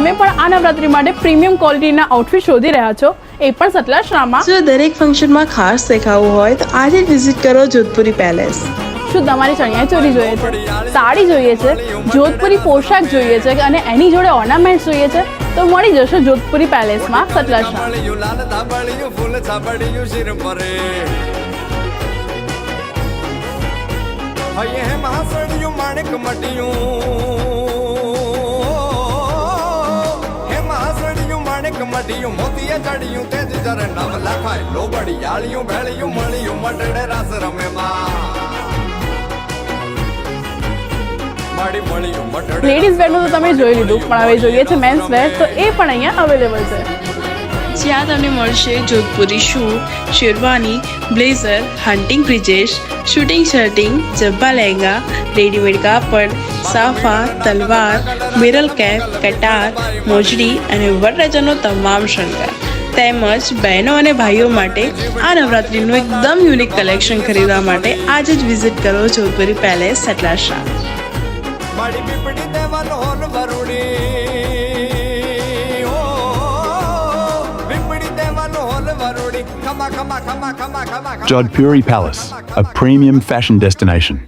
તમે પણ આ નવરાત્રી માટે પ્રીમિયમ ક્વોલિટીના આઉટફિટ શોધી રહ્યા છો, એ પણ સતલાસરામાં? જો દરેક ફંક્શનમાં ખાસ દેખાવું હોય તો આજે જ વિઝિટ કરો જોધપુરી પેલેસ. શું તમારે ચણિયા ચોરી જોઈએ છે, સાડી જોઈએ છે, જોધપુરી પોશાક જોઈએ છે અને એની જોડે ઓર્નામેન્ટ્સ જોઈએ છે? તો મળી જશે જોધપુરી પેલેસમાં સતલાસરા. મોતીએ ચડિયું તે જ જરે નવ લખાય લોબડી આળિયું ભેળિયું મળિયું મટડે રાસ રમે લેડીઝ વેરનું તો તમે જોઈ લીધું, પણ હવે જોઈએ છે મેન્સ વેર, તો એ પણ અહીંયા અવેલેબલ છે. જ્યાં તમને મળશે Jodhpuri suit, sherwani, blazer, hunting breeches, suiting shirting, જબ્બા લહેંગા, રેડીમેડ કાપડ, સાફા, તલવાર, મિરલ કેપ, કટાર, મોજડી અને વરરાજાનો તમામ શણગાર તેમજ બહેનો અને ભાઈઓ માટે આ નવરાત્રીનું એકદમ યુનિક કલેક્શન ખરીદવા માટે આજે જ વિઝિટ કરો Jodhpuri Palace Satlasara. Jodhpuri Palace, a premium fashion destination.